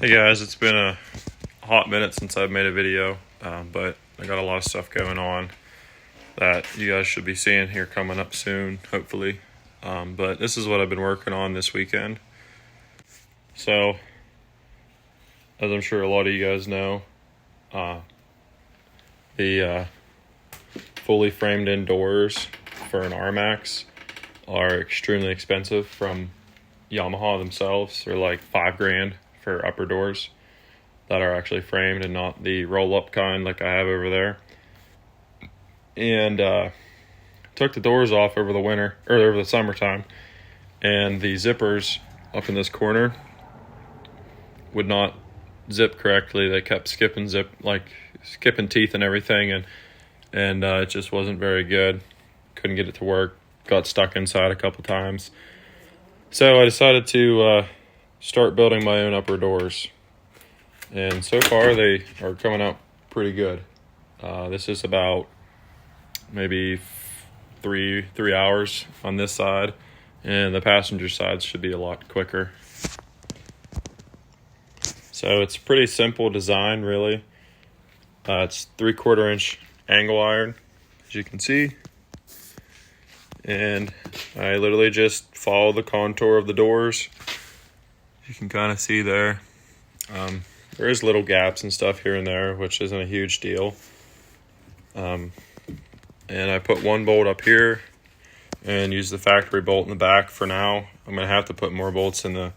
Hey guys, it's been a hot minute since I've made a video, but I got a lot of stuff going on that you guys should be seeing here coming up soon, hopefully. But this is what I've been working on this weekend. So, as I'm sure a lot of you guys know, the fully framed in doors for an Rmax are extremely expensive from Yamaha themselves. They're like $5,000 for upper doors that are actually framed and not the roll-up kind like I have over there. And took the doors off over the winter or over the summertime, and the zippers up in this corner would not zip correctly. They kept skipping teeth and everything, and it just wasn't very good. Couldn't get it to work. Got stuck inside a couple times. So I decided to start building my own upper doors. And so far they are coming out pretty good. This is about maybe three hours on this side, and the passenger side should be a lot quicker. So it's a pretty simple design, really. It's 3/4 inch angle iron, as you can see. And I literally just follow the contour of the doors. You can kind of see there. There is little gaps and stuff here and there, which isn't a huge deal. And I put one bolt up here and use the factory bolt in the back for now. I'm going to have to put more bolts in the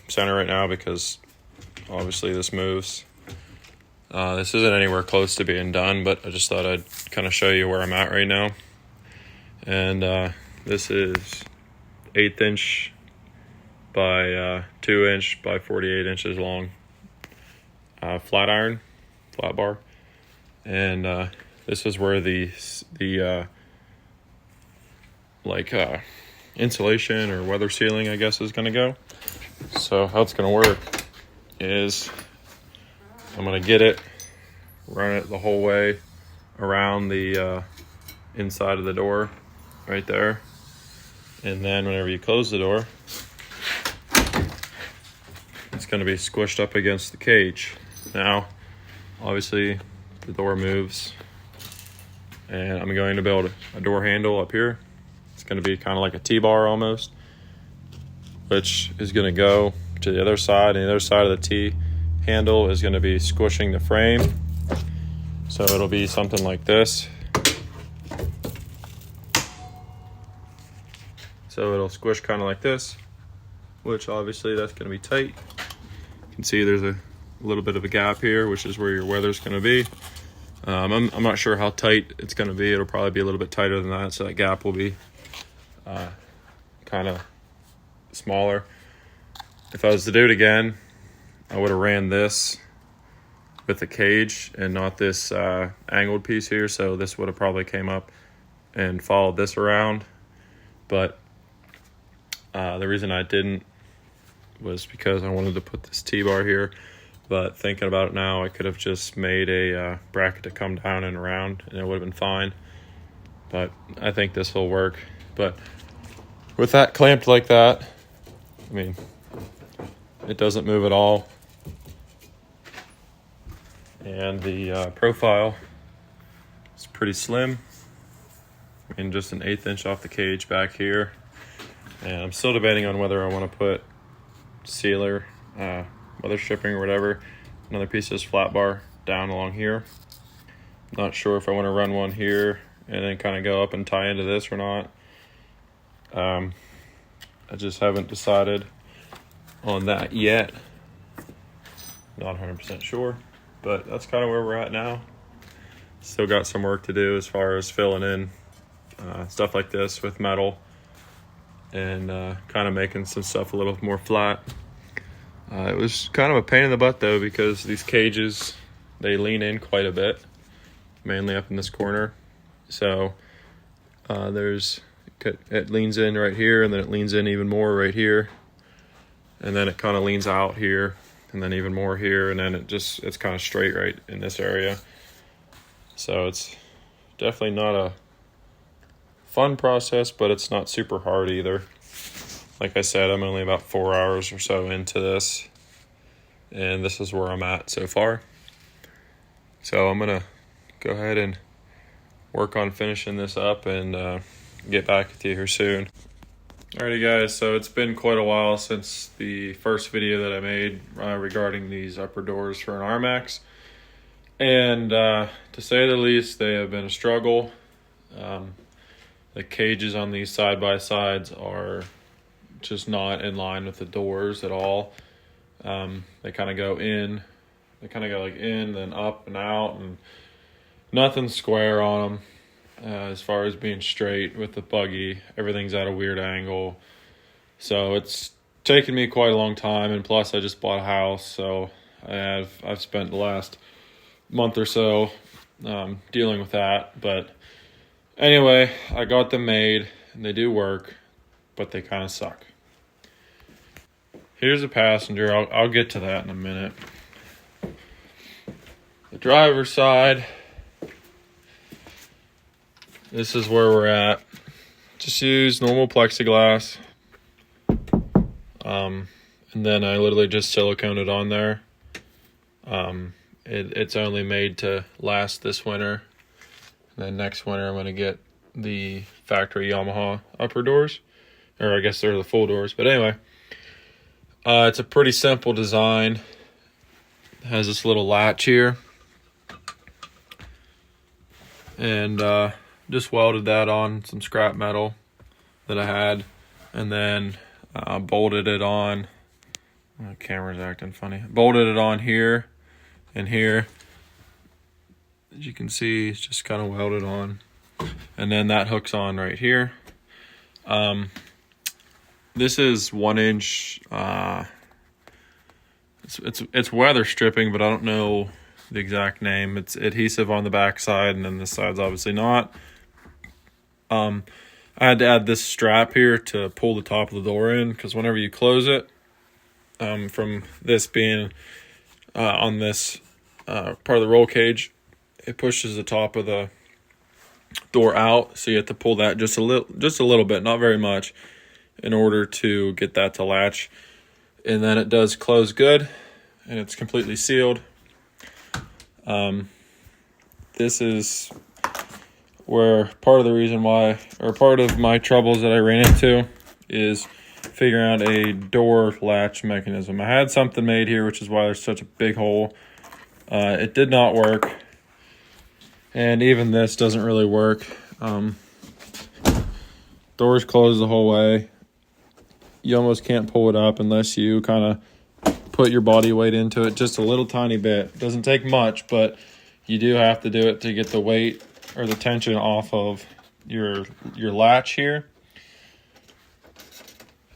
center right now because obviously this moves. This isn't anywhere close to being done, but I just thought I'd kind of show you where I'm at right now. And this is 1/8 inch by 2 inch by 48 inches long flat bar. And this is where the insulation or weather sealing, I guess, is going to go. So how it's going to work is I'm going to get it, run it the whole way around the inside of the door right there. And then whenever you close the door, it's going to be squished up against the cage. Now, obviously, the door moves, and I'm going to build a door handle up here. It's going to be kind of like a T-bar almost, which is going to go to the other side, and the other side of the T handle is going to be squishing the frame. So it'll be something like this. So it'll squish kind of like this, which obviously that's going to be tight. You can see there's a little bit of a gap here, which is where your weather's going to be. I'm not sure how tight it's going to be. It'll probably be a little bit tighter than that, so that gap will be kind of smaller. If I was to do it again, I would have ran this with the cage and not this angled piece here, so this would have probably came up and followed this around. But the reason I didn't was because I wanted to put this T-bar here. But thinking about it now, I could have just made a bracket to come down and around, and it would have been fine. But I think this will work. But with that clamped like that, I mean, it doesn't move at all. And the profile is pretty slim. I mean, just an 1/8 inch off the cage back here. And I'm still debating on whether I want to put sealer, weather stripping or whatever, another piece of this flat bar down along here. Not sure if I want to run one here and then kind of go up and tie into this or not. I just haven't decided on that yet. Not 100% sure, but that's kind of where we're at now. Still got some work to do as far as filling in stuff like this with metal and kind of making some stuff a little more flat. It was kind of a pain in the butt though, because these cages, they lean in quite a bit, mainly up in this corner. So it leans in right here, and then it leans in even more right here, and then it kind of leans out here, and then even more here, and then it's kind of straight right in this area. So it's definitely not a fun process, but it's not super hard either. Like I said, I'm only about 4 hours or so into this. and this is where I'm at so far. So I'm gonna go ahead and work on finishing this up and get back with you here soon. Alrighty guys, so it's been quite a while since the first video that I made regarding these upper doors for an Rmax. And to say the least, they have been a struggle. The cages on these side-by-sides are just not in line with the doors at all. They kind of go in, like in, then up and out, and nothing's square on them. As far as being straight with the buggy, everything's at a weird angle. So it's taken me quite a long time, and plus I just bought a house, so I've spent the last month or so dealing with that. But anyway, I got them made, and they do work, but they kind of suck. Here's the passenger. I'll get to that in a minute. The driver's side. This is where we're at. Just use normal plexiglass. And then I literally just silicone it on there. It's only made to last this winter. And then next winter I'm going to get the factory Yamaha upper doors. Or I guess they're the full doors. But anyway, it's a pretty simple design. It has this little latch here. And just welded that on some scrap metal that I had, and then bolted it on. The camera's acting funny. Bolted it on here and here. As you can see, it's just kind of welded on, and then that hooks on right here. This is 1 inch. It's weather stripping, but I don't know the exact name. It's adhesive on the back side, and then this side's obviously not. I had to add this strap here to pull the top of the door in, because whenever you close it, from this being on this part of the roll cage, it pushes the top of the door out, so you have to pull that just a little bit, not very much, in order to get that to latch. And then it does close good, and it's completely sealed. This is where part of my troubles that I ran into is figuring out a door latch mechanism. I had something made here, which is why there's such a big hole. It did not work, and even this doesn't really work. Doors closed the whole way. You almost can't pull it up unless you kind of put your body weight into it just a little tiny bit. It doesn't take much, but you do have to do it to get the weight or the tension off of your latch here.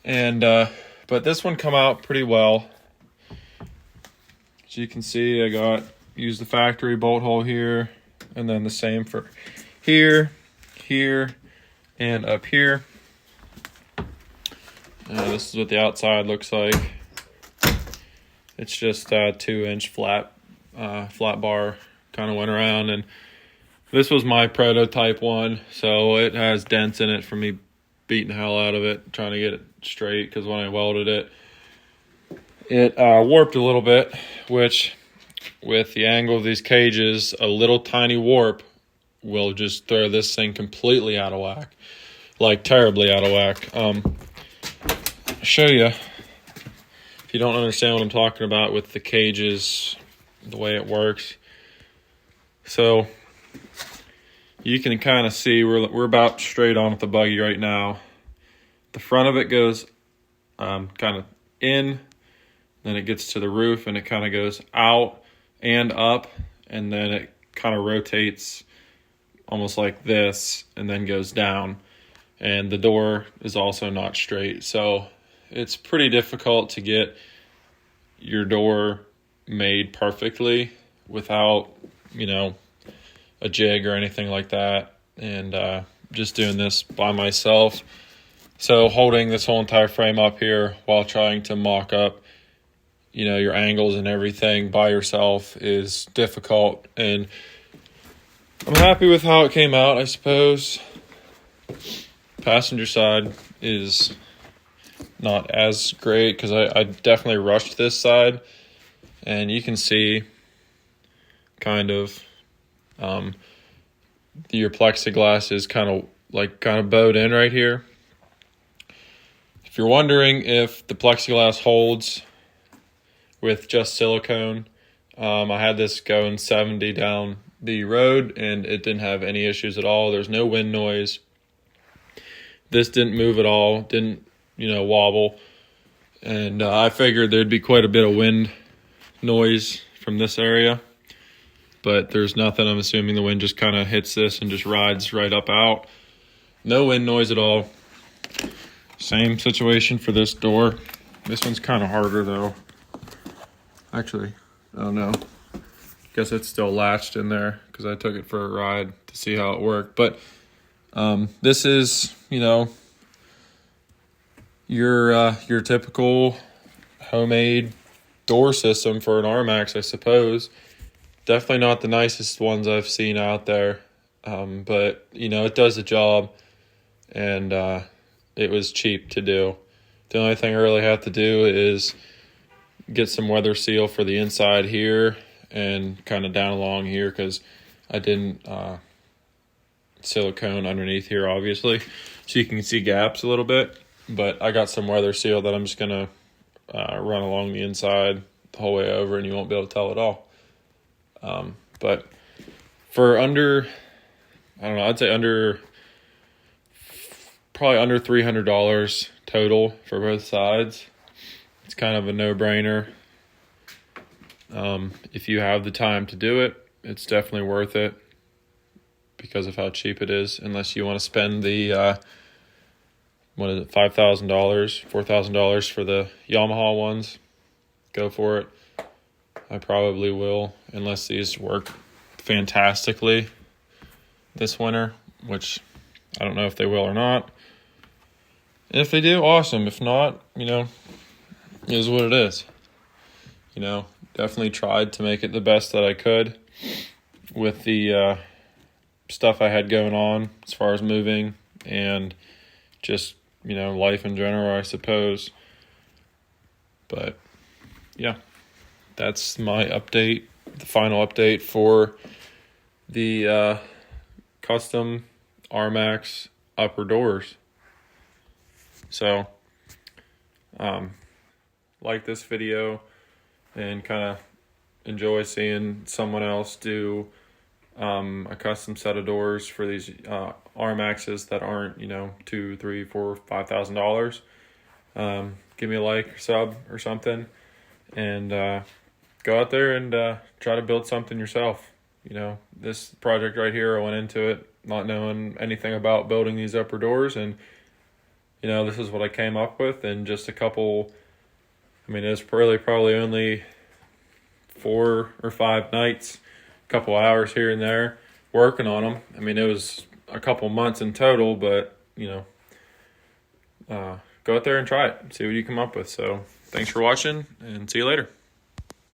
And but this one come out pretty well. As you can see, I used the factory bolt hole here, and then the same for here, and up here. This is what the outside looks like. It's just a 2-inch flat bar, kind of went around, and this was my prototype one, so it has dents in it from me beating the hell out of it, trying to get it straight, because when I welded it, it warped a little bit, which with the angle of these cages, a little tiny warp will just throw this thing completely out of whack, like terribly out of whack. I'll show you, if you don't understand what I'm talking about with the cages, the way it works. So you can kind of see we're about straight on with the buggy right now. The front of it goes kind of in, then it gets to the roof, and it kind of goes out and up, and then it kind of rotates almost like this, and then goes down. And the door is also not straight, so it's pretty difficult to get your door made perfectly without, a jig or anything like that. And just doing this by myself. So holding this whole entire frame up here while trying to mock up, your angles and everything by yourself is difficult. And I'm happy with how it came out, I suppose. Passenger side is not as great, because I definitely rushed this side. and you can see kind of your plexiglass is kind of bowed in right here. If you're wondering if the plexiglass holds with just silicone, I had this going 70 down the road and it didn't have any issues at all. There's no wind noise. This didn't move at all, didn't, wobble. And I figured there'd be quite a bit of wind noise from this area, but there's nothing. I'm assuming the wind just kind of hits this and just rides right up out. No wind noise at all. Same situation for this door. This one's kind of harder though. Actually, I don't know. Guess it's still latched in there because I took it for a ride to see how it worked. But this is, your typical homemade door system for an Rmax, I suppose. Definitely not the nicest ones I've seen out there, but it does the job, and it was cheap to do. The only thing I really have to do is get some weather seal for the inside here and kind of down along here, because I didn't silicone underneath here, obviously, so you can see gaps a little bit. But I got some weather seal that I'm just going to run along the inside the whole way over, and you won't be able to tell at all. But for under, I don't know, I'd say probably under $300 total for both sides. It's kind of a no-brainer. If you have the time to do it, it's definitely worth it because of how cheap it is, unless you want to spend the $5,000, $4,000 for the Yamaha ones. Go for it. I probably will, unless these work fantastically this winter, which I don't know if they will or not. And if they do, awesome. If not, it is what it is. Definitely tried to make it the best that I could with the stuff I had going on as far as moving and just, life in general, I suppose. But yeah, that's my update, the final update for the custom Rmax upper doors. So, like this video and kind of enjoy seeing someone else do a custom set of doors for these Rmaxes that aren't, $2,000, $3,000, $4,000, $5,000. Give me a like or sub or something, and go out there and try to build something yourself. This project right here, I went into it not knowing anything about building these upper doors, and this is what I came up with in just a couple. It's really probably only 4 or 5 nights, a couple hours here and there working on them. It was a couple months in total, but go out there and try it, see what you come up with. So thanks for watching, and see you later.